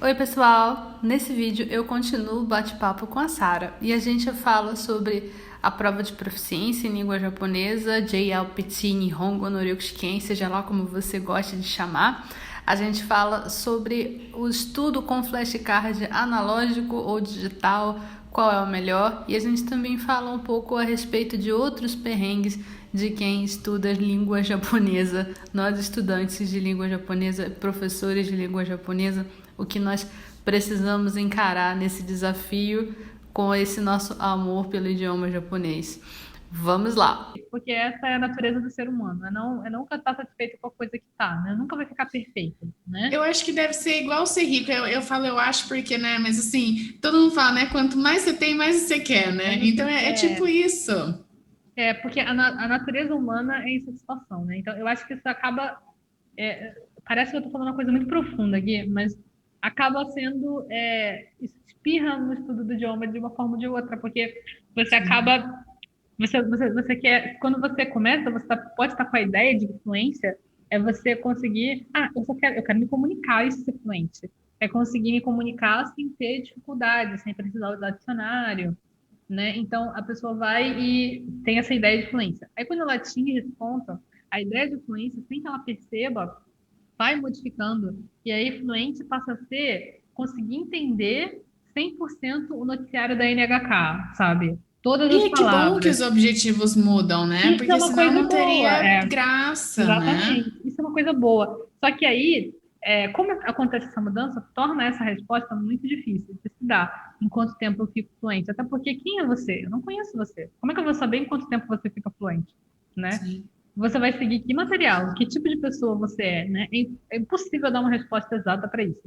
Oi pessoal, nesse vídeo eu continuo o bate-papo com a Sara e a gente fala sobre a prova de proficiência em língua japonesa, JLPT Nihongo no Ryokushiken, seja lá como você goste de chamar. A gente fala sobre o estudo com flashcard analógico ou digital, qual é o melhor, e a gente também fala um pouco a respeito de outros perrengues de quem estuda língua japonesa, nós estudantes de língua japonesa, professores de língua japonesa, o que nós precisamos encarar nesse desafio com esse nosso amor pelo idioma japonês. Vamos lá! Porque essa é a natureza do ser humano, é nunca estar satisfeito com a coisa que tá, né? Nunca vai ficar perfeito, né? Eu acho que deve ser igual ser rico. Eu falo, eu acho porque, né? Mas assim, todo mundo fala, né? Quanto mais você tem, mais você quer, Mas né? você Então é tipo quer. isso. Porque a natureza humana é insatisfação, né? Então eu acho que isso acaba. Parece que eu tô falando uma coisa muito profunda aqui, mas acaba sendo. Isso espirra no estudo do idioma de uma forma ou de outra, porque você Sim. acaba. Você quer, quando você começa, pode estar com a ideia de fluência, é você conseguir, eu quero me comunicar e ser fluente. É conseguir me comunicar sem ter dificuldade, sem precisar usar dicionário, né? Então, a pessoa vai e tem essa ideia de fluência. Aí, quando ela atinge esse ponto, a ideia de fluência, sem que ela perceba, vai modificando. E aí, fluente passa a ser conseguir entender 100% o noticiário da NHK, sabe? Todas as E que bom que palavras. os objetivos mudam, né? Isso é Porque uma senão coisa não boa, teria graça, né? exatamente. Isso é uma coisa boa. Só que aí, como acontece essa mudança, torna essa resposta muito difícil de se dar em quanto tempo eu fico fluente. Até porque quem é você? Eu não conheço você. Como é que eu vou saber em quanto tempo você fica fluente, né? Sim. Você vai seguir que material, que tipo de pessoa você é, né? É impossível dar uma resposta exata para isso.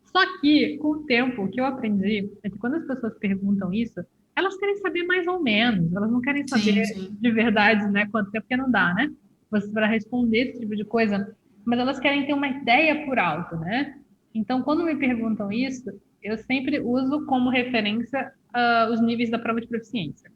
Só que, com o tempo, o que eu aprendi é que quando as pessoas perguntam isso, elas querem saber mais ou menos, elas não querem Sim, saber sim. de verdade, né? Quanto tempo, porque não dá, né? Você para responder esse tipo de coisa, mas elas querem ter uma ideia por alto, né? Então, quando me perguntam isso, eu sempre uso como referência os níveis da prova de proficiência.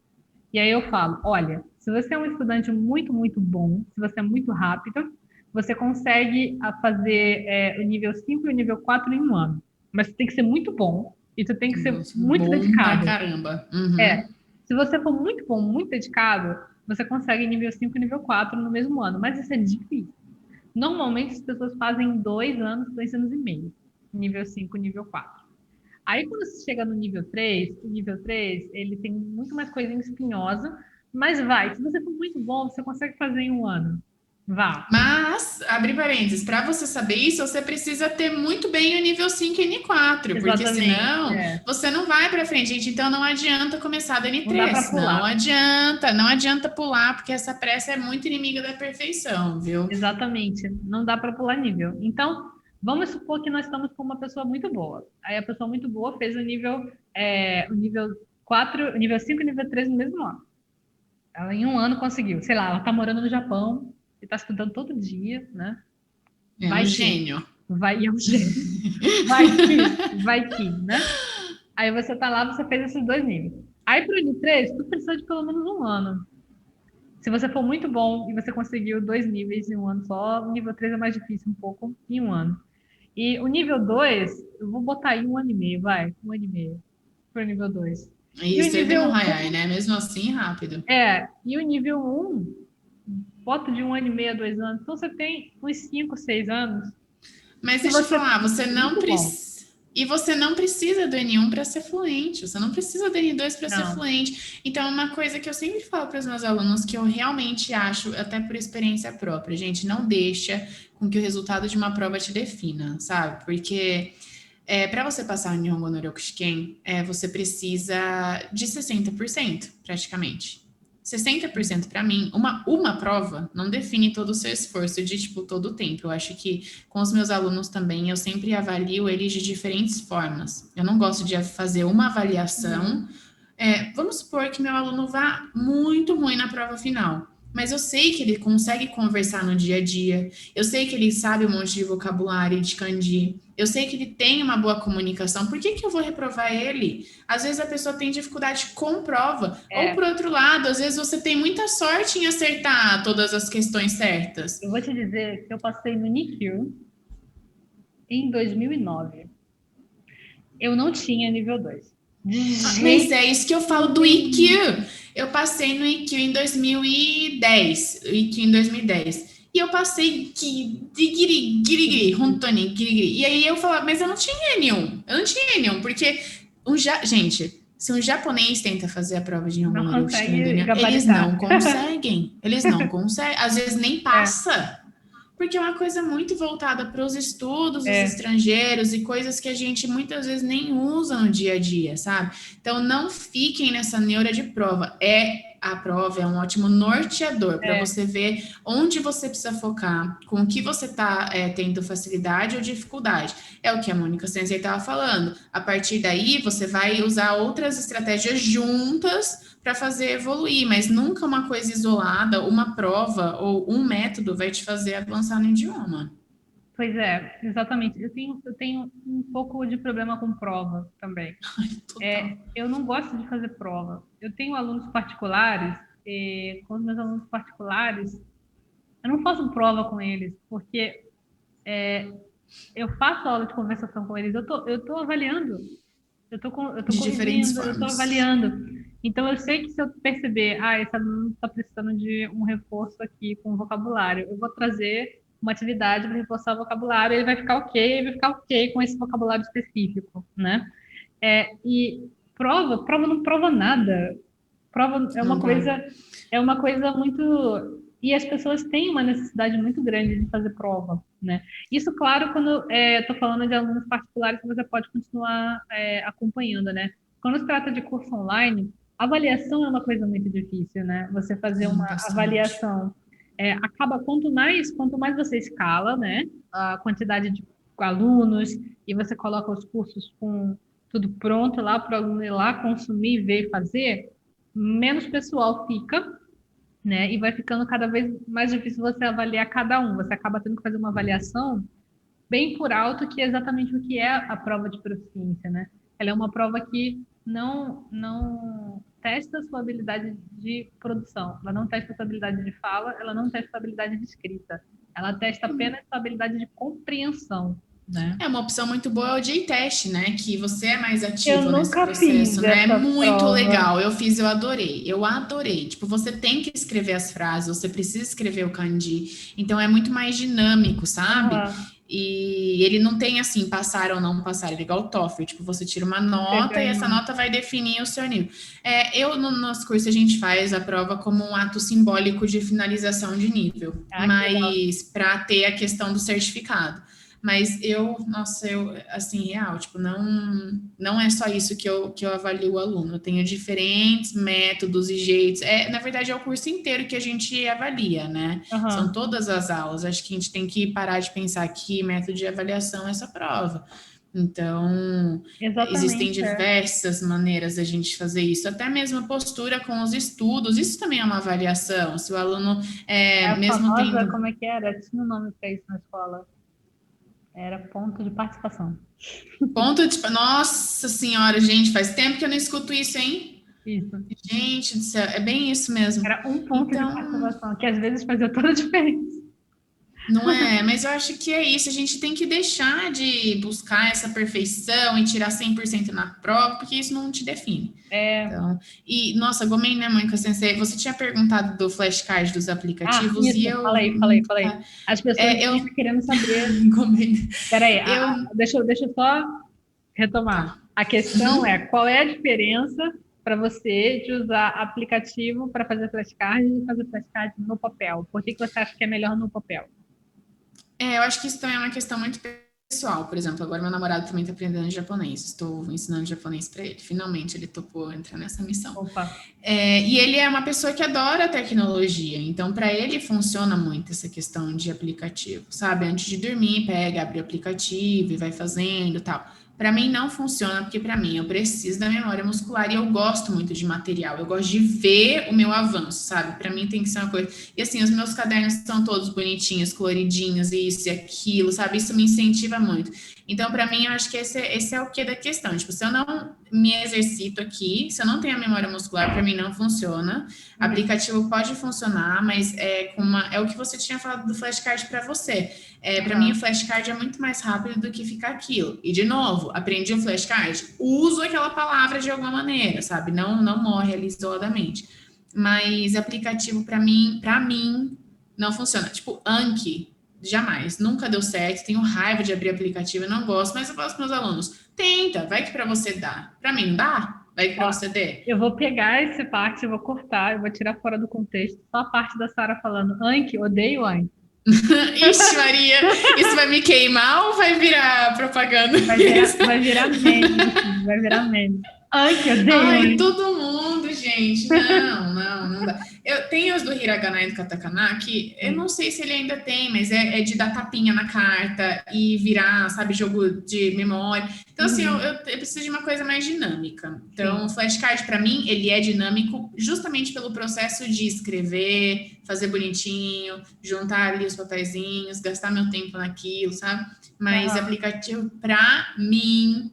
E aí eu falo, olha, se você é um estudante muito, muito bom, se você é muito rápido, você consegue fazer o nível 5 e o nível 4 em um ano. Mas você tem que ser muito bom e você tem que ser Nossa, muito bom pra dedicado. caramba. É, Uhum. se você for muito bom, muito dedicado, você consegue nível 5 e nível 4 no mesmo ano. Mas isso é difícil. Normalmente as pessoas fazem 2 anos, 2 anos e meio. Nível 5 e nível 4. Aí quando você chega no nível 3, o nível 3 ele tem muito mais coisinha espinhosa, mas vai, se você for muito bom, você consegue fazer em um ano. Vá. Mas, abrir parênteses, para você saber isso, você precisa ter muito bem o nível 5 e N4, porque Exatamente. senão você não vai para frente, gente. Então não adianta começar da Não dá para N3, não pular. adianta, não adianta pular, porque essa pressa é muito inimiga da perfeição, viu? Exatamente. Não dá para pular nível. Então, vamos supor que nós estamos com uma pessoa muito boa. Aí a pessoa muito boa fez o nível 4, o nível 5 e o nível 3 no mesmo ano. Ela em um ano conseguiu. Sei lá, ela está morando no Japão e está estudando todo dia, né? É um Vai que. gênio. Vai, é um gênio. Vai que, né? Aí você tá lá, você fez esses 2 níveis. Aí pro N3, tu precisa de pelo menos um ano. Se você for muito bom e você conseguiu 2 níveis em um ano só, o nível 3 é mais difícil um pouco em um ano. E o nível 2, eu vou botar aí 1 ano e meio, vai, 1 ano e meio pro nível 2. E E o isso é no nível Hayai, um né? Mesmo assim, rápido. e o nível um, bota de 1 ano e meio a 2 anos. Então você tem uns 5, 6 anos Mas que deixa eu você falar, você é não muito bom. precisa. E você não precisa do N1 para ser fluente, você não precisa do N2 para ser Não, fluente. Então, é uma coisa que eu sempre falo para os meus alunos, que eu realmente acho, até por experiência própria, gente, não deixa com que o resultado de uma prova te defina, sabe? Porque para você passar o Nihongo no Ryokushiken, você precisa de 60% praticamente. 60% para mim, uma prova não define todo o seu esforço de tipo todo o tempo. Eu acho que com os meus alunos também eu sempre avalio eles de diferentes formas. Eu não gosto de fazer uma avaliação. uhum, Vamos supor que meu aluno vá muito ruim na prova final, mas eu sei que ele consegue conversar no dia a dia, eu sei que ele sabe um monte de vocabulário de kanji, eu sei que ele tem uma boa comunicação, por que que eu vou reprovar ele? Às vezes a pessoa tem dificuldade com prova, ou por é. outro lado, às vezes você tem muita sorte em acertar todas as questões certas. Eu vou te dizer que eu passei no NICU em 2009. Eu não tinha nível 2. Mas é isso que eu falo do IQ. Eu passei no IQ em 2010. O IQ em 2010. E eu passei Runtoni, Girigiri. E aí eu falava, mas eu não tinha nenhum. Eu não tinha nenhum, porque gente, se um japonês tenta fazer a prova de Não Hongonoriushiki no consegue Daniel, eles gabaritar. não conseguem. Eles não conseguem. Às vezes nem passa. Porque é uma coisa muito voltada para os estudos dos estrangeiros e coisas que a gente muitas vezes nem usa no dia a dia, sabe? Então, não fiquem nessa neura de prova. A prova é um ótimo norteador para você ver onde você precisa focar, com o que você está tendo facilidade ou dificuldade. É o que a Mônica Sensei estava falando. A partir daí, você vai usar outras estratégias juntas para fazer evoluir, mas nunca uma coisa isolada, uma prova ou um método vai te fazer avançar no idioma. Pois é, exatamente. Eu tenho um pouco de problema com prova também. Eu não gosto de fazer prova. Eu tenho alunos particulares, com os meus alunos particulares, eu não faço prova com eles, porque eu faço aula de conversação com eles, eu tô avaliando, eu tô De diferentes corrigindo, eu tô formas. avaliando. Então, eu sei que se eu perceber, esse aluno está precisando de um reforço aqui com o vocabulário, eu vou trazer uma atividade para reforçar o vocabulário, ele vai ficar ok com esse vocabulário específico, né? E prova não prova nada. Prova é uma coisa muito. E as pessoas têm uma necessidade muito grande de fazer prova, né? Isso, claro, quando estou falando de alunos particulares que você pode continuar acompanhando, né? Quando se trata de curso online, avaliação é uma coisa muito difícil, né? Você fazer uma avaliação acaba quanto mais você escala, né? A quantidade de alunos e você coloca os cursos com tudo pronto lá para o aluno ir lá consumir, ver e fazer, menos pessoal fica, né? E vai ficando cada vez mais difícil você avaliar cada um. Você acaba tendo que fazer uma avaliação bem por alto, que é exatamente o que é a prova de proficiência, né? Ela é uma prova que não testa a sua habilidade de produção, ela não testa a sua habilidade de fala, ela não testa a habilidade de escrita, ela testa apenas a sua habilidade de compreensão, né? Uma opção muito boa é o J-Test, né? Que você é mais Eu ativo nesse nunca processo, fiz né? É essa muito prova. legal. Eu fiz, eu adorei. Eu adorei. Tipo, você tem que escrever as frases, você precisa escrever o kanji. Então é muito mais dinâmico, sabe? E ele não tem assim, passar ou não passar, ele é igual o TOEFL, tipo, você tira uma nota e essa nota vai definir o seu nível. No nosso curso a gente faz a prova como um ato simbólico de finalização de nível, mas para ter a questão do certificado. Mas assim, real, tipo, não é só isso que eu avalio o aluno. Eu tenho diferentes métodos e jeitos. Na verdade, é o curso inteiro que a gente avalia, né? São todas as aulas. Acho que a gente tem que parar de pensar que método de avaliação é essa prova. Então, existem diversas maneiras da gente fazer isso. Até mesmo a postura com os estudos. Isso também é uma avaliação. Se o aluno mesmo famosa, tendo... como é que era? Tinha um nome para isso na escola. Era ponto de participação. Ponto de... Nossa senhora, gente, faz tempo que eu não escuto isso, hein? Isso. Gente do céu, é bem isso mesmo. Era um ponto de participação, que às vezes fazia toda a diferença. Não é? Mas eu acho que é isso. A gente tem que deixar de buscar essa perfeição e tirar 100% na prova, porque isso não te define. Então, nossa, Gomen, né, Mônica Sensei? Você tinha perguntado do flashcard dos aplicativos isso, e eu... Falei. As pessoas estão querendo saber... Peraí, deixa eu só retomar. A questão é, qual é a diferença para você de usar aplicativo para fazer flashcard e fazer flashcard no papel? Por que você acha que é melhor no papel? Eu acho que isso também é uma questão muito pessoal. Por exemplo, agora meu namorado também está aprendendo japonês. Estou ensinando japonês para ele. Finalmente ele topou entrar nessa missão. E ele é uma pessoa que adora tecnologia. Então, para ele funciona muito essa questão de aplicativo, sabe? Antes de dormir, abre o aplicativo e vai fazendo e tal. Para mim não funciona, porque para mim eu preciso da memória muscular e eu gosto muito de material, eu gosto de ver o meu avanço, sabe? Para mim tem que ser uma coisa. E assim, os meus cadernos são todos bonitinhos, coloridinhos, isso e aquilo, sabe? Isso me incentiva muito. Então, para mim, eu acho que esse é o que da questão. Tipo, se eu não me exercito aqui, se eu não tenho a memória muscular, para mim não funciona. Aplicativo pode funcionar, mas é o que você tinha falado do flashcard para você. Para mim, o flashcard é muito mais rápido do que ficar aquilo. E, de novo, aprendi um flashcard, uso aquela palavra de alguma maneira, sabe? Não morre ali isoladamente. Mas aplicativo, para mim, não funciona. Tipo, Anki, jamais, nunca deu certo. Tenho raiva de abrir aplicativo, eu não gosto, mas eu falo para meus alunos: tenta, vai que para você dá. Para mim não dá? Vai que para você dê. Eu vou pegar essa parte, eu vou cortar, eu vou tirar fora do contexto, só a parte da Sara falando Anki, odeio Anki. Ixi, Maria, isso vai me queimar ou vai virar propaganda? Vai virar meme, vai virar meme. Anki, odeio Ai, Anki. todo mundo, gente. Não dá. Eu tenho os do Hiragana e do Katakana, que eu não sei se ele ainda tem, mas é de dar tapinha na carta e virar, sabe, jogo de memória. Então, assim, eu preciso de uma coisa mais dinâmica. Então, o flashcard, para mim, ele é dinâmico justamente pelo processo de escrever, fazer bonitinho, juntar ali os papeizinhos, gastar meu tempo naquilo, sabe? Mas aplicativo, para mim,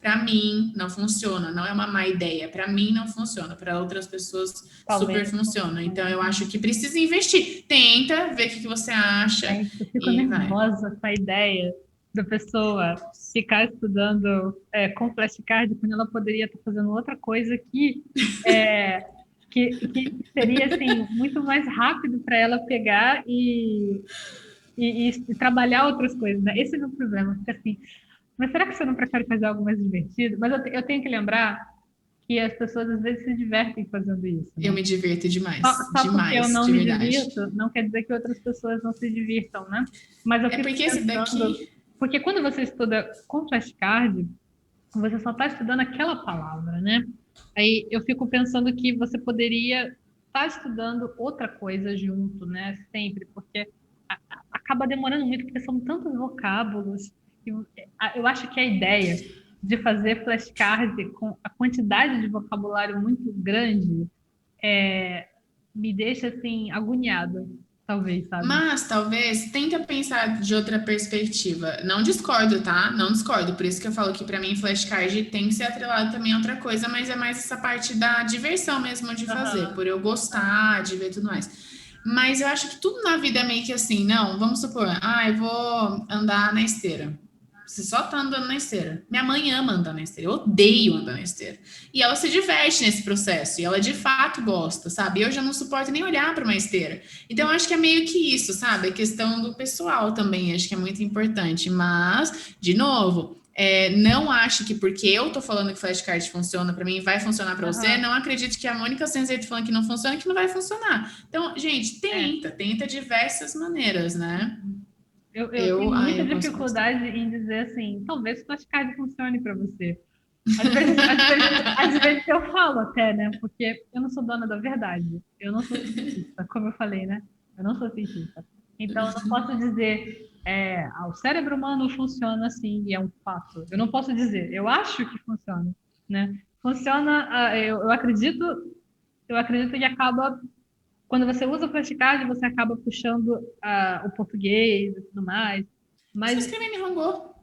não funciona. Não é uma má ideia. Para mim, não funciona. Para outras pessoas, super funciona. Então, eu acho que precisa investir. Tenta, vê o que você acha. Eu fico nervosa com a ideia da pessoa ficar estudando com flashcard quando ela poderia estar fazendo outra coisa que seria assim, muito mais rápido para ela pegar e trabalhar outras coisas, né? Esse é o meu problema. Fica assim, mas será que você não prefere fazer algo mais divertido? Mas eu tenho que lembrar que as pessoas às vezes se divertem fazendo isso. Né? Eu me divirto demais. Só demais, porque eu não de me verdade. divirto, não quer dizer que outras pessoas não se divirtam, né? Mas eu fico porque pensando, esse daqui... porque quando você estuda com flashcard, você só está estudando aquela palavra, né? Aí eu fico pensando que você poderia estar estudando outra coisa junto, né? Sempre, porque acaba demorando muito, porque são tantos vocábulos. Eu acho que a ideia de fazer flashcard com a quantidade de vocabulário muito grande me deixa, assim, agoniada, talvez, sabe? Mas, talvez, tenta pensar de outra perspectiva. Não discordo, tá? Não discordo. Por isso que eu falo que, para mim, flashcard tem que ser atrelado também a outra coisa, mas é mais essa parte da diversão mesmo de fazer, por eu gostar, de ver tudo mais. Mas eu acho que tudo na vida é meio que assim, não? Vamos supor, eu vou andar na esteira. Você só tá andando na esteira. Minha mãe ama andar na esteira. Eu odeio andar na esteira. E ela se diverte nesse processo. E ela de fato gosta, sabe? Eu já não suporto nem olhar para uma esteira. Então, eu acho que é meio que isso, sabe? A questão do pessoal também. Acho que é muito importante. Mas, de novo, não acho que porque eu tô falando que flashcard funciona para mim, vai funcionar para você. Não acredite que a Mônica Sensei tá falando que não funciona, que não vai funcionar. Então, gente, tenta diversas maneiras, né? Eu tenho muita dificuldade em dizer assim, talvez o flashcard funcione para você. Às vezes eu falo até, né? Porque eu não sou dona da verdade. Eu não sou cientista, como eu falei, né? Eu não sou cientista. Então, eu não posso dizer, o cérebro humano funciona assim, e é um fato. Eu não posso dizer, eu acho que funciona, né? Funciona, eu acredito que acaba... Quando você usa o flashcard, você acaba puxando o português e tudo mais. Mas você escreve em Nihongo.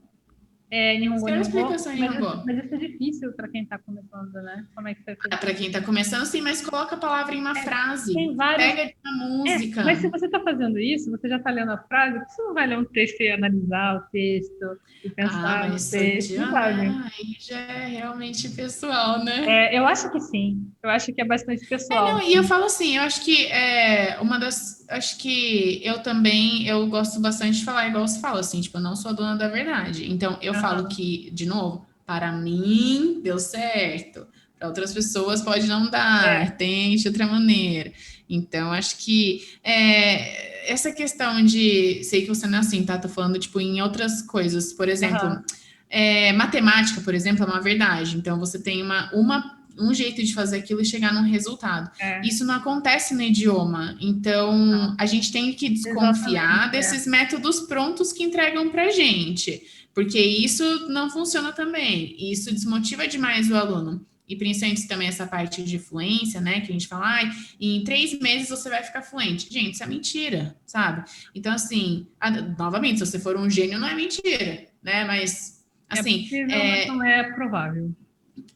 Nihongo, explicação em Nihongo. Mas isso é difícil para quem está começando, né? Como é que você fez? Para quem está começando, sim, mas coloca a palavra em uma frase. Tem várias... Pega uma música. Mas se você está fazendo isso, você já está lendo a frase, você não vai ler um texto e analisar o texto e pensar no texto, sabe? Aí já é realmente pessoal, né? Eu acho que sim. Eu acho que é bastante pessoal. E eu falo assim, eu acho que acho que eu gosto bastante de falar igual você fala, assim, tipo, eu não sou a dona da verdade. Então, eu falo que, de novo, para mim deu certo. Para outras pessoas pode não dar, tente de outra maneira. Então, acho que essa questão de... Sei que você não é assim, tá? Tô falando, tipo, em outras coisas. Por exemplo, matemática, por exemplo, é uma verdade. Então, você tem um jeito de fazer aquilo e chegar num resultado. Isso não acontece no idioma. Então, a gente tem que desconfiar desses métodos prontos que entregam pra gente. Porque isso não funciona também. Isso desmotiva demais o aluno. E principalmente também essa parte de fluência, né? Que a gente fala, em 3 meses você vai ficar fluente. Gente, isso é mentira, sabe? Então, assim, novamente, se você for um gênio, não é mentira, né? Mas É Assim, possível, mas não é provável.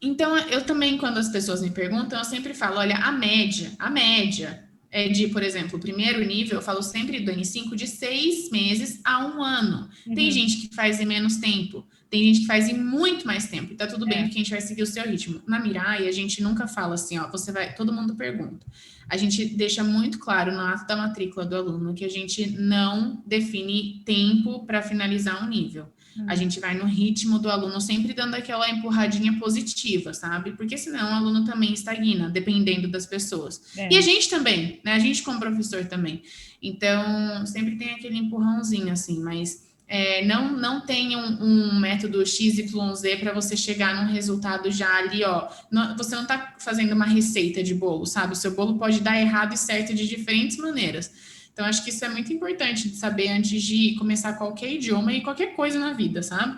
então, eu também, quando as pessoas me perguntam, eu sempre falo, olha, a média é de, por exemplo, o primeiro nível, eu falo sempre do N5, de 6 meses a 1 ano. Tem Uhum. gente que faz em menos tempo, tem gente que faz em muito mais tempo, e tá tudo bem, É. porque a gente vai seguir o seu ritmo. Na Mirai, a gente nunca fala assim, ó, você vai, todo mundo pergunta. A gente deixa muito claro no ato da matrícula do aluno que a gente não define tempo para finalizar um nível. A Uhum. gente vai no ritmo do aluno, sempre dando aquela empurradinha positiva, sabe? Porque senão o aluno também estagna, dependendo das pessoas. E a É. gente também, né? A gente como professor também. Então, sempre tem aquele empurrãozinho, assim, mas não tem um método XYZ para você chegar num resultado já ali, ó. Você não está fazendo uma receita de bolo, sabe? O seu bolo pode dar errado e certo de diferentes maneiras. Então, acho que isso é muito importante de saber antes de começar qualquer idioma e qualquer coisa na vida, sabe?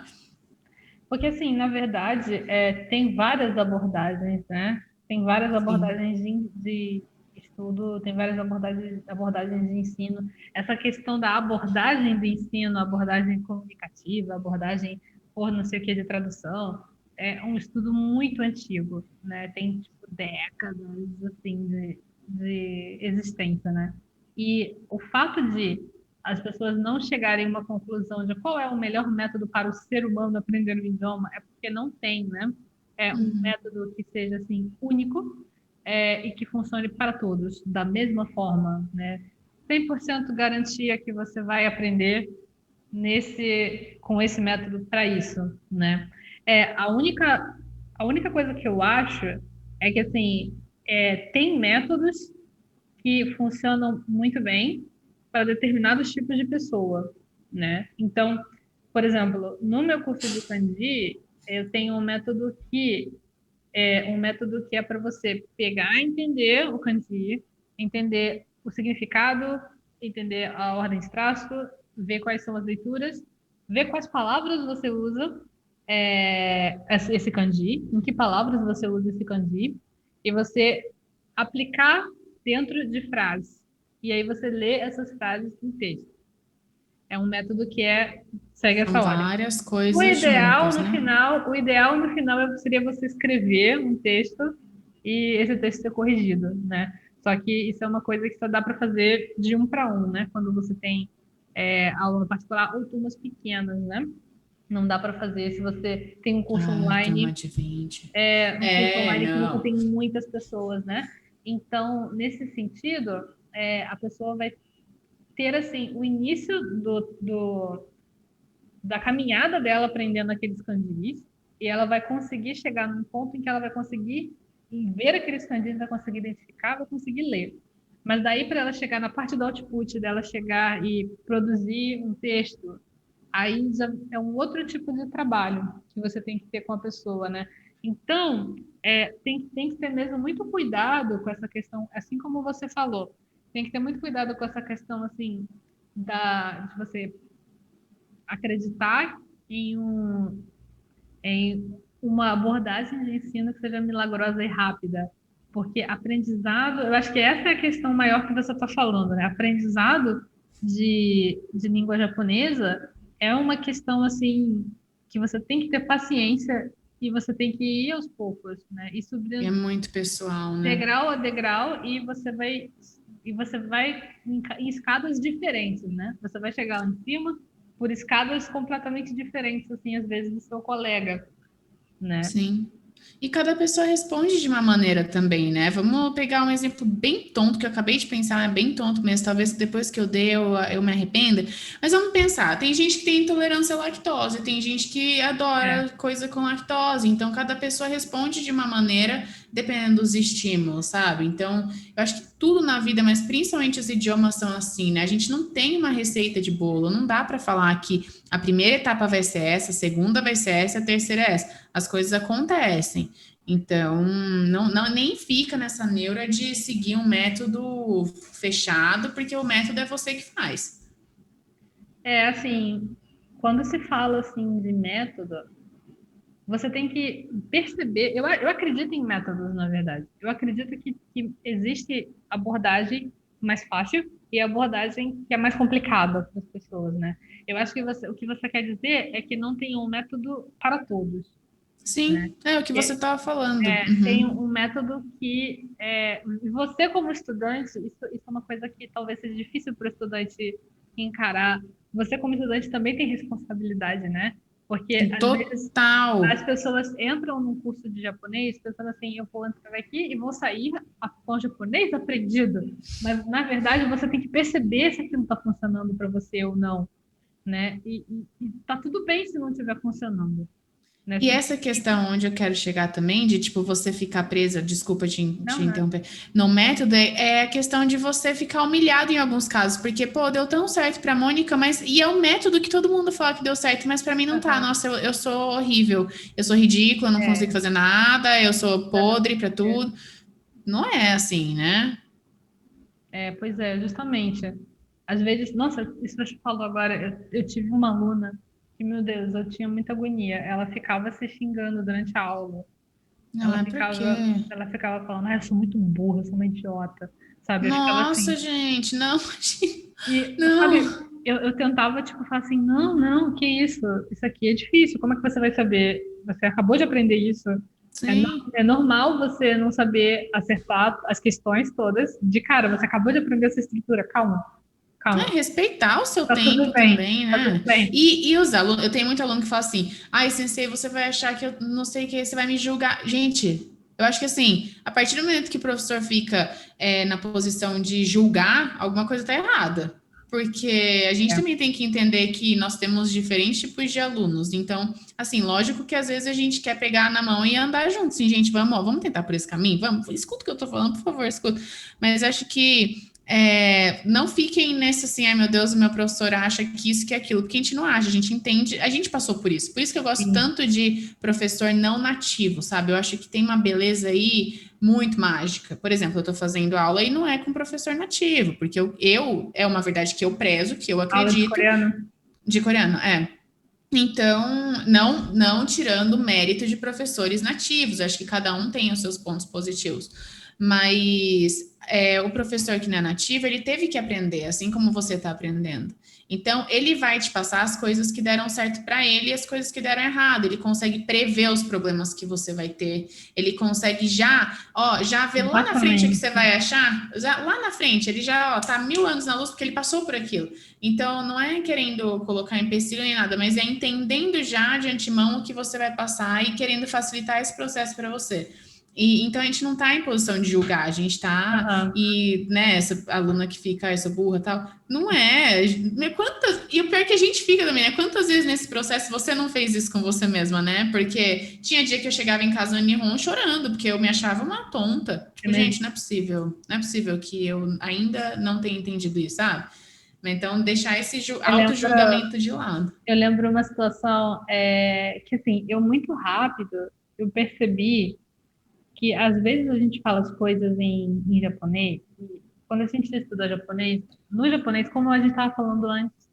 Porque, assim, na verdade, tem várias abordagens, né? Tem várias Sim. abordagens de estudo, tem várias abordagens de ensino. Essa questão da abordagem do ensino, abordagem comunicativa, abordagem por não sei o que de tradução, é um estudo muito antigo, né? Tem, tipo, décadas, assim, de existência, né? E o fato de as pessoas não chegarem a uma conclusão de qual é o melhor método para o ser humano aprender o idioma, é porque não tem, né? É um método que seja assim único e que funcione para todos da mesma forma, né? 100% garantia que você vai aprender com esse método para isso, né? A única coisa que eu acho é que assim tem métodos que funcionam muito bem para determinados tipos de pessoa, né? Então, por exemplo, no meu curso de kanji, eu tenho um método que é para você pegar, entender o kanji, entender o significado, entender a ordem de traço, ver quais são as leituras, ver quais palavras você usa esse kanji, em que palavras você usa esse kanji, e você aplicar dentro de frases. E aí você lê essas frases em texto. É um método que segue São essa ordem. várias O coisas ideal juntas, no né? final, o ideal no final seria você escrever um texto e esse texto ser corrigido, né? Só que isso é uma coisa que só dá para fazer de um para um, né? Quando você tem aula particular ou turmas pequenas, né? Não dá para fazer se você tem Ai, turma de 20. um curso online que você Não. tem muitas pessoas, né? Então, nesse sentido, a pessoa vai ter assim o início da caminhada dela aprendendo aqueles kanjis e ela vai conseguir chegar num ponto em que ela vai conseguir ver aqueles kanjis, vai conseguir identificar, vai conseguir ler. Mas daí para ela chegar na parte do output, dela chegar e produzir um texto, aí já é um outro tipo de trabalho que você tem que ter com a pessoa, né? Então, tem que ter mesmo muito cuidado com essa questão, assim como você falou, tem que ter muito cuidado com essa questão, assim, de você acreditar em uma abordagem de ensino que seja milagrosa e rápida. Porque aprendizado, eu acho que essa é a questão maior que você está falando, né? Aprendizado de língua japonesa é uma questão, assim, que você tem que ter paciência e você tem que ir aos poucos, né? E É subindo muito pessoal, né? degrau a degrau e você vai em escadas diferentes, né? Você vai chegar lá em cima por escadas completamente diferentes, assim, às vezes do seu colega, né? Sim. E cada pessoa responde de uma maneira também, né? Vamos pegar um exemplo bem tonto que eu acabei de pensar, é bem tonto mesmo. Talvez depois que eu dei eu me arrependa. Mas vamos pensar: tem gente que tem intolerância à lactose, tem gente que É, adora coisa com lactose. Então, cada pessoa responde de uma maneira, dependendo dos estímulos, sabe? Então, eu acho que tudo na vida, mas principalmente os idiomas são assim, né? A gente não tem uma receita de bolo, não dá para falar que a primeira etapa vai ser essa, a segunda vai ser essa, a terceira é essa. As coisas acontecem. Então, nem fica nessa neura de seguir um método fechado, porque o método é você que faz. assim, quando se fala assim de método, você tem que perceber. Eu acredito em métodos, na verdade. Eu acredito que existe abordagem, mais fácil e a abordagem que é mais complicada para as pessoas, né? Eu acho que o que você quer dizer é que não tem um método para todos, né? Sim, é o que você É, estava falando. tem Uhum. um método que você como estudante, isso é uma coisa que talvez seja difícil para o estudante encarar. Você como estudante também tem responsabilidade, né? Porque às vezes Total. as pessoas entram num curso de japonês pensando assim, eu vou entrar aqui e vou sair com o japonês aprendido. Mas, na verdade, você tem que perceber se aquilo está funcionando para você ou não, né? E tá tudo bem se não estiver funcionando, né? E essa questão onde eu quero chegar também, de tipo você ficar presa, desculpa te Não, né? interromper, no método, é a questão de você ficar humilhado em alguns casos, porque, pô, deu tão certo pra Mônica, mas. E é o método que todo mundo fala que deu certo, mas pra mim não tá. Aham. Nossa, eu sou horrível, eu sou ridícula, eu não consigo É, fazer nada, eu sou podre pra exatamente. tudo. Não é assim, né? Pois é, justamente. Às vezes, nossa, isso você falou agora, eu tive uma aluna que, meu Deus, eu tinha muita agonia. Ela ficava se xingando durante a aula. Ela Ah, por ficava, quê? ela ficava falando, eu sou muito burra, eu sou uma idiota, sabe? Eu ficava Nossa, assim. gente, não, E, não. sabe, eu tentava, tipo, falar assim, não, não, que isso? Isso aqui é difícil, como é que você vai saber? Você acabou de aprender isso. Sim. É normal você não saber acertar as questões todas de cara, você acabou de aprender essa estrutura, calma, É, calma. respeitar o seu Tá tudo tempo bem, também, tá tudo né? bem. E os alunos, eu tenho muito aluno que fala assim: ai, sensei, você vai achar que eu não sei o que, você vai me julgar. Gente, eu acho que assim, a partir do momento que o professor fica na posição de julgar, alguma coisa tá errada. Porque a gente É, também tem que entender que nós temos diferentes tipos de alunos. Então, assim, lógico que às vezes a gente quer pegar na mão e andar junto. Assim, gente, vamos, ó, vamos tentar por esse caminho? Vamos, escuta o que eu tô falando, por favor, escuta. Mas acho que não fiquem nesse assim, ai meu Deus, o meu professor acha que isso, que aquilo, porque a gente não acha, a gente entende, a gente passou por isso. Por isso que eu gosto sim. tanto de professor não nativo, sabe? Eu acho que tem uma beleza aí muito mágica. Por exemplo, eu estou fazendo aula e não é com professor nativo, porque é uma verdade que eu prezo, que eu Aula de acredito, coreano. de coreano, é. Então, não tirando o mérito de professores nativos, acho que cada um tem os seus pontos positivos. Mas o professor que não é nativo, ele teve que aprender, assim como você está aprendendo. Então, ele vai te passar as coisas que deram certo para ele e as coisas que deram errado. Ele consegue prever os problemas que você vai ter. Ele consegue já ver lá na frente o que Exatamente. você vai achar. Lá na frente, ele já tá 1000 anos na luz porque ele passou por aquilo. Então, não é querendo colocar empecilho nem nada, mas é entendendo já de antemão o que você vai passar e querendo facilitar esse processo para você. Então a gente não está em posição de julgar, a gente está, Aham. e né, essa aluna que fica, essa burra tal, não é. E o pior é que a gente fica também, né? Quantas vezes nesse processo você não fez isso com você mesma, né? Porque tinha dia que eu chegava em casa no Nihon chorando, porque eu me achava uma tonta. É Tipo, mesmo. gente, não é possível que eu ainda não tenha entendido isso, sabe? Então, deixar esse Eu lembro, auto-julgamento de lado. eu lembro uma situação que, assim, eu muito rápido, eu percebi que às vezes a gente fala as coisas em japonês, e quando a gente estuda japonês, no japonês, como a gente estava falando antes,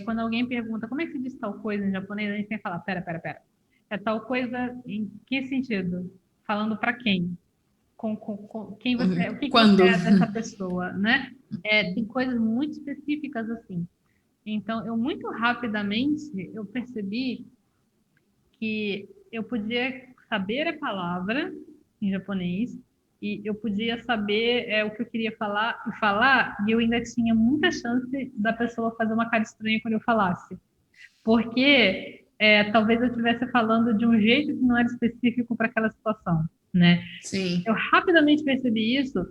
quando alguém pergunta como é que se diz tal coisa em japonês, a gente tem que falar, pera, pera, pera. É tal coisa em que sentido? Falando para quem? Com quem você, o que que você Quando? é dessa pessoa, né? Tem coisas muito específicas assim. Então, eu muito rapidamente eu percebi que eu podia saber a palavra em japonês e eu podia saber o que eu queria falar e eu ainda tinha muita chance da pessoa fazer uma cara estranha quando eu falasse. Porque talvez eu estivesse falando de um jeito que não era específico para aquela situação, né? Sim. Eu rapidamente percebi isso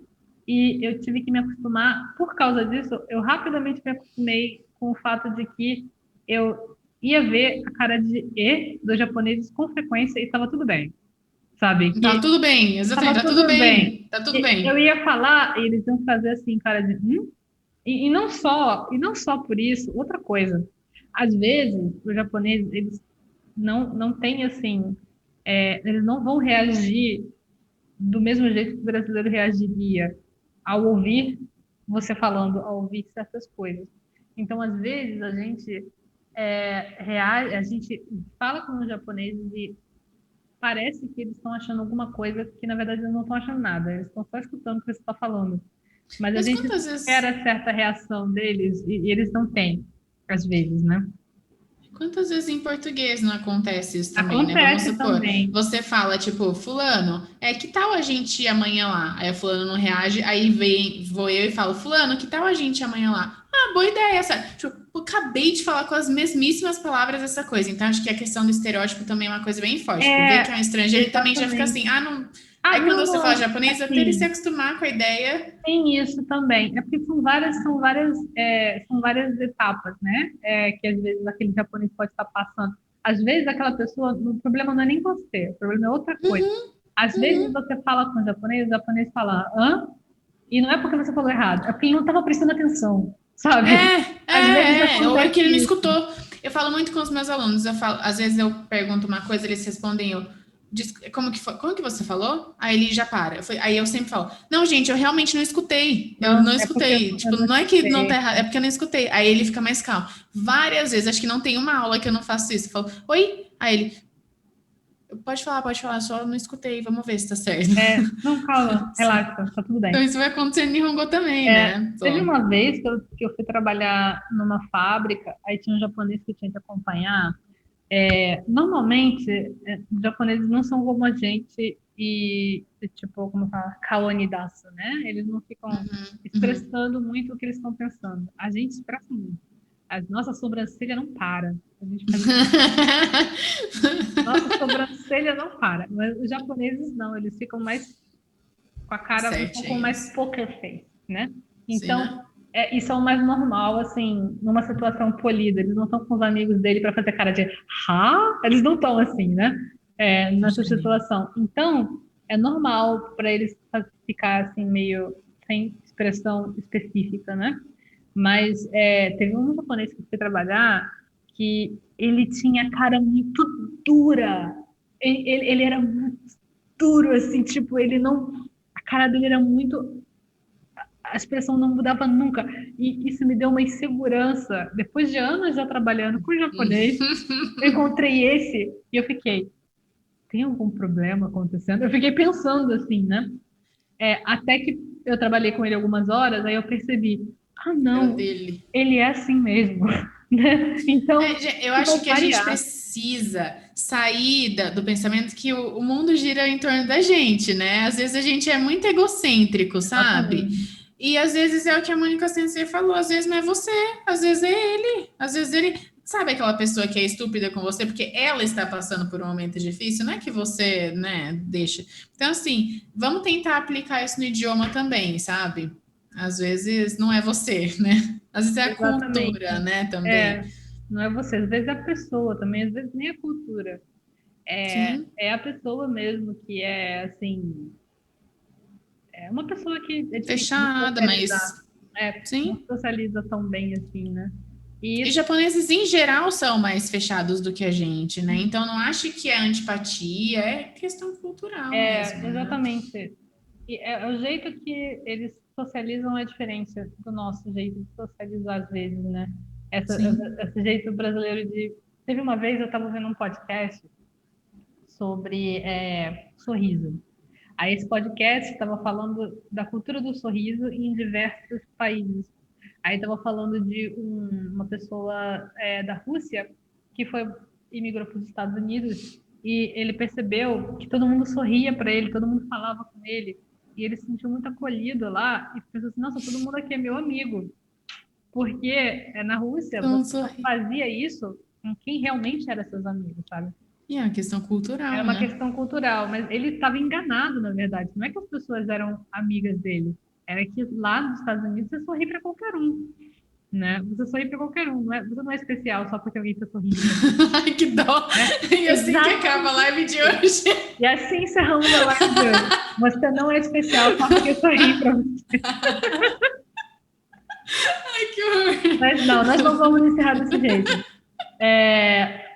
e eu tive que me acostumar, por causa disso, eu rapidamente me acostumei com o fato de que eu ia ver a cara de E dos japoneses com frequência e estava tudo bem, sabe? Tá Que tudo bem, exatamente, estava tá tudo tudo bem. bem, tá tudo E eu bem. ia falar e eles iam fazer assim, cara de e não só por isso, outra coisa. Às vezes, os japoneses, eles não têm assim, eles não vão reagir do mesmo jeito que o brasileiro reagiria ao ouvir você falando, ao ouvir certas coisas. Então, às vezes, a gente fala com os japoneses e parece que eles estão achando alguma coisa que, na verdade, eles não estão achando nada. Eles estão só escutando o que você está falando. Mas a Mas gente quantas vezes, espera certa reação deles e eles não têm, às vezes, né? quantas vezes em português não acontece isso também, né? Vamos Acontece supor, também. você fala, tipo, fulano, que tal a gente ir amanhã lá? Aí o fulano não reage, aí vou eu e falo, fulano, que tal a gente ir amanhã lá? Ah, boa ideia, sabe? Tipo, eu acabei de falar com as mesmíssimas palavras essa coisa. Então, acho que a questão do estereótipo também é uma coisa bem forte. Tipo, ver que é um É, estrangeiro, ele também já fica exatamente. assim, ah, não. Ah, Aí quando não, você fala não, japonês, até ele se assim, acostumar com a ideia. tem isso também. É porque são várias etapas, né? Que às vezes aquele japonês pode estar passando. Às vezes aquela pessoa, o problema não é nem você, o problema é outra coisa. Uhum, Às vezes uhum. você fala com o japonês fala, hã? E não é porque você falou errado, é porque ele não estava prestando atenção, sabe? Às vezes Ou é que acontece ele não isso. escutou. Eu falo muito com os meus alunos, eu falo, às vezes eu pergunto uma coisa, eles respondem, como que você falou? Aí ele já para. Aí eu sempre falo, não, gente, eu realmente não escutei. Eu Não, não é porque escutei. eu Tipo, não não é que não tá escutei. errado, é porque eu não escutei. Aí ele fica mais calmo. Várias vezes, acho que não tem uma aula que eu não faço isso. Eu falo, oi? Aí ele, pode falar, só não escutei, vamos ver se tá certo. Não, calma, relaxa, tá tudo Então bem. isso vai acontecer em Nihongo também, né? Teve Pô. uma vez que eu fui trabalhar numa fábrica, aí tinha um japonês que tinha que acompanhar. Normalmente, os japoneses não são como a gente tipo, como fala, kawanidasu, né? Eles não ficam Uhum, uhum. expressando muito o que eles estão pensando. A gente expressa muito. A nossa sobrancelha não para. A gente faz nossa sobrancelha não para. Mas os japoneses não, eles ficam mais com a cara, eles estão com mais Certinhos. poker face, né? Sim, Então, né? isso é o mais normal, assim, numa situação polida. Eles não estão com os amigos dele para fazer cara de eles não estão assim, né? Nessa Entendi. situação. Então, é normal para eles ficar assim, meio sem expressão específica, né? Mas teve um japonês que foi trabalhar que ele tinha a cara muito dura. Ele era muito duro, assim, tipo, ele não. A cara dele era muito. A expressão não mudava nunca. E isso me deu uma insegurança. Depois de anos já trabalhando com japonês, eu encontrei esse e eu fiquei, tem algum problema acontecendo? Eu fiquei pensando assim, né? Até que eu trabalhei com ele algumas horas, aí eu percebi, É o não, dele. ele é assim mesmo, né? Então, Eu eu acho vou que a gente variar. precisa sair do pensamento que o mundo gira em torno da gente, né? Às vezes a gente é muito egocêntrico, sabe? Exatamente. E às vezes é o que a Mônica Sensei falou, às vezes não é você, às vezes é ele, às vezes ele. Sabe aquela pessoa que é estúpida com você porque ela está passando por um momento difícil? Não é que você, né, deixa. Então, assim, vamos tentar aplicar isso no idioma também, sabe? Às vezes não é você, né? Às vezes é a cultura, Exatamente. né, também. É, não é você, às vezes é a pessoa também, às vezes nem a cultura. Sim, É a pessoa mesmo que é assim, é uma pessoa que é difícil de fechada, socializar, mas não sim. socializa tão bem assim, né? E E isso japoneses em geral são mais fechados do que a gente, né? Então não acho que é antipatia, é questão cultural mesmo, né? exatamente. E é o jeito que eles socializam é diferente do nosso jeito de socializar às vezes, né? Sim. Esse jeito brasileiro de. Teve uma vez eu estava vendo um podcast sobre sorriso. Aí esse podcast estava falando da cultura do sorriso em diversos países. Aí estava falando de uma pessoa da Rússia que imigrou para os Estados Unidos e ele percebeu que todo mundo sorria para ele, todo mundo falava com ele e ele se sentiu muito acolhido lá e pensou assim, nossa, todo mundo aqui é meu amigo, porque na Rússia Então, você só fazia isso com quem realmente era seus amigos, sabe? e é uma questão Era cultural, uma né? questão cultural, mas ele estava enganado, na verdade. Não é que as pessoas eram amigas dele, era que lá nos Estados Unidos você sorri para qualquer um, né? Você sorri para qualquer um, você não é especial só porque alguém está sorrindo para você, Ai, que dó! né? E assim que acaba a Exatamente. live de hoje. E assim encerramos a live de hoje. Você não é especial só porque eu sorri para você. Ai, que horror! Mas não, nós não vamos encerrar desse jeito.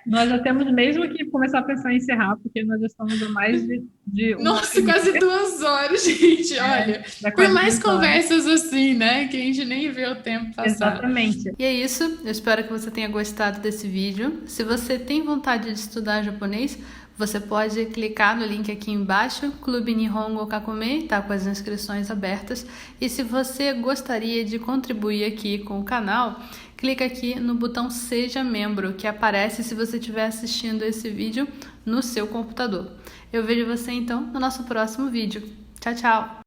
Nós já temos mesmo que começar a pensar em encerrar, porque nós já estamos a mais de uma hora Nossa, e quase meia, 2 horas, gente. Olha, já por quase mais 2 horas. conversas assim, né? Que a gente nem vê o tempo passar. Exatamente. E é isso, eu espero que você tenha gostado desse vídeo. Se você tem vontade de estudar japonês, Você pode clicar no link aqui embaixo, Clube Nihongo Kakumei, tá com as inscrições abertas. E se você gostaria de contribuir aqui com o canal, clica aqui no botão Seja Membro, que aparece se você estiver assistindo esse vídeo no seu computador. Eu vejo você então no nosso próximo vídeo. Tchau, tchau!